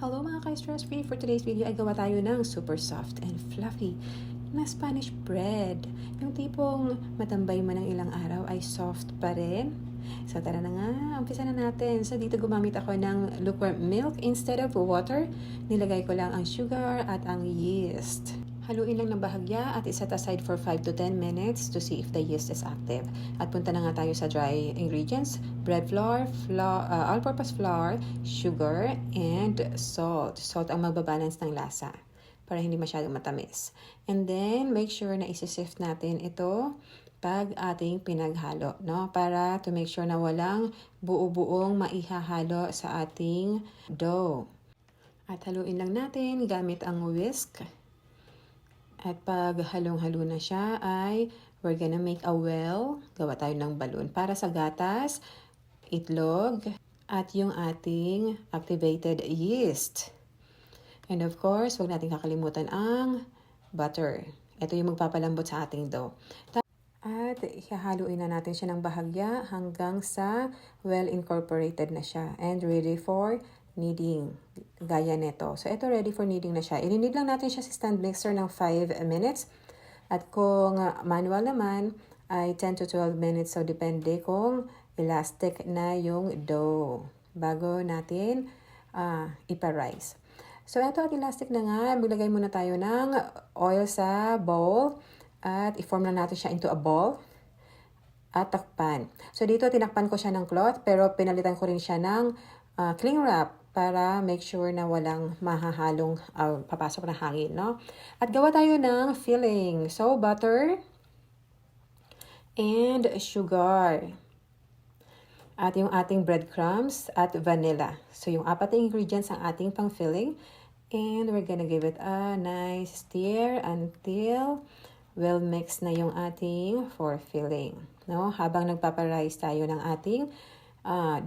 Hello mga ka-stress free! For today's video ay gawa tayo ng super soft and fluffy na Spanish bread. Yung tipong matambay mo ng ilang araw ay soft pa rin. So tara na nga, umpisa na natin. So dito gumamit ako ng lukewarm milk instead of water. Nilagay ko lang ang sugar at ang yeast. Haluin lang ng bahagya at iset aside for 5 to 10 minutes to see if the yeast is active. At punta na nga tayo sa dry ingredients: bread flour, all-purpose flour, sugar, and salt. Salt ang magbabalance ng lasa para hindi masyadong matamis. And then, make sure na isi-sift natin ito pag ating pinaghalo, no? Para to make sure na walang buo-buong maihahalo sa ating dough. At haluin lang natin gamit ang whisk. At pag halong-halo na siya ay we're gonna make a well. Gawa tayo ng balon para sa gatas, itlog, at yung ating activated yeast. And of course, huwag natin kakalimutan ang butter. Ito yung magpapalambot sa ating dough. At ihahaluin na natin siya ng bahagya hanggang sa well incorporated na siya and ready for kneading, gaya nito. So, ito ready for kneading na siya. I-knead lang natin siya sa stand mixer ng 5 minutes. At kung manual naman, ay 10 to 12 minutes. So, depende kung elastic na yung dough bago natin ipa-rise. So, ito at elastic na nga. Maglagay muna tayo ng oil sa bowl at i-form na natin siya into a ball at takpan. So, dito tinakpan ko siya ng cloth pero pinalitan ko rin siya ng cling wrap para make sure na walang mahahalong papasok na hangin, no? At gawa tayo ng filling. So, butter and sugar. At yung ating breadcrumbs at vanilla. So, yung apat na ingredients ang ating pang filling. And we're gonna give it a nice stir until well mix na yung ating for filling. No? Habang nagpaparize tayo ng ating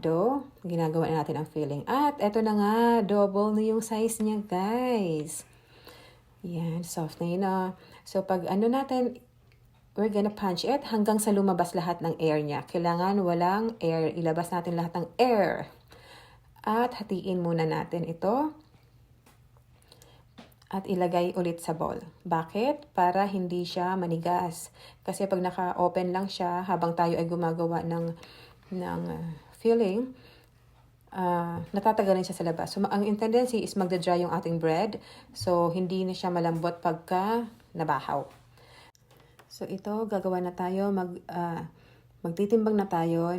dough, ginagawa natin ang filling. At eto na nga, double na yung size niya, guys. Yan, soft na yun. So, pag natin, we're gonna punch it hanggang sa lumabas lahat ng air niya. Kailangan walang air. Ilabas natin lahat ng air. At hatiin muna natin ito. At ilagay ulit sa bowl. Bakit? Para hindi siya manigas. Kasi pag naka-open lang siya, habang tayo ay gumagawa ng filling, natatagalan siya sa labas. So, ang tendency is magda-dry yung ating bread. So, hindi na siya malambot pagka nabahaw. So, ito, gagawa na tayo, magtitimbang na tayo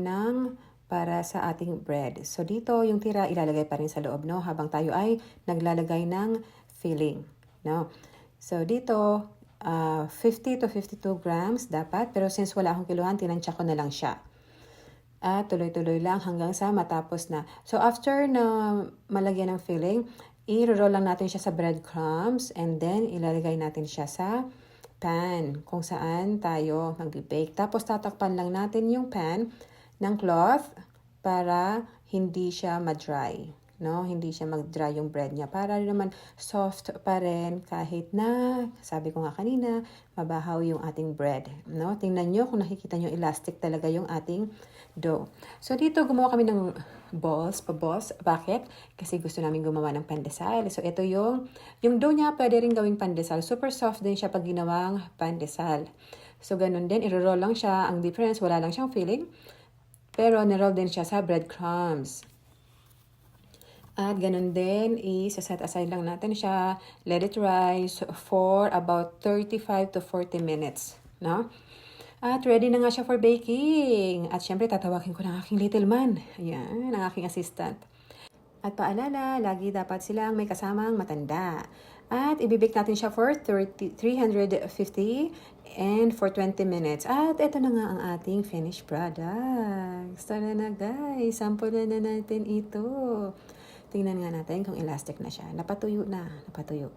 para sa ating bread. So, dito, yung tira, ilalagay pa rin sa loob, no? Habang tayo ay naglalagay ng filling, no? So, dito, 50 to 52 grams dapat. Pero since wala akong kiluhan, tinansya ko na lang siya. At tuloy-tuloy lang hanggang sa matapos na. So, after na malagyan ng filling, i-roll lang natin siya sa breadcrumbs and then ilalagay natin siya sa pan kung saan tayo mag-bake. Tapos, tatakpan lang natin yung pan ng cloth para hindi siya ma-dry. No? Hindi siya mag-dry yung bread niya. Para naman soft pa rin kahit na, sabi ko nga kanina, mabahaw yung ating bread. No? Tingnan nyo kung nakikita nyo elastic talaga yung ating dough. So, dito gumawa kami ng balls. Bakit? Kasi gusto namin gumawa ng pandesal. So, ito yung dough niya pwede rin gawing pandesal. Super soft din siya pag ginawang pandesal. So, ganun din. I-roll lang siya. Ang difference, wala lang siyang filling. Pero, niroll din siya sa breadcrumbs. At ganun din, set aside lang natin siya. Let it rise for about 35 to 40 minutes. No? At ready na nga siya for baking. At syempre, tatawagin ko ng aking little man. Ayan, ang aking assistant. At paalala, lagi dapat silang may kasamang matanda. At ibibake natin siya for 350 and for 20 minutes. At ito na nga ang ating finished product. Tara na guys, sample na natin ito. Tingnan nga natin kung elastic na siya. Napatuyo na.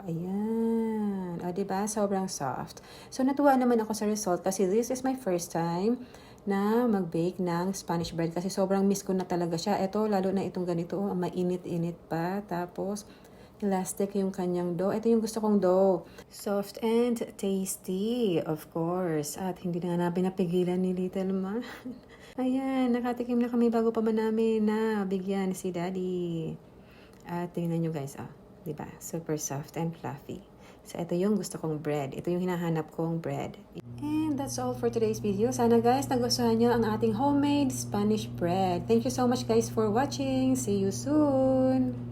Ayan. O, diba? Sobrang soft. So, natuwa naman ako sa result kasi this is my first time na mag-bake ng Spanish bread kasi sobrang miss ko na talaga siya. Ito, lalo na itong ganito, mainit-init pa. Tapos, elastic yung kanyang dough. Ito yung gusto kong dough. Soft and tasty, of course. At hindi na nga napigilan ni Little Man. Ayan, nakatikim na kami bago pa man namin na bigyan si Daddy. At tingnan nyo guys, diba? Super soft and fluffy. So, ito yung gusto kong bread. Ito yung hinahanap kong bread. And that's all for today's video. Sana guys, nagustuhan nyo ang ating homemade Spanish bread. Thank you so much guys for watching. See you soon!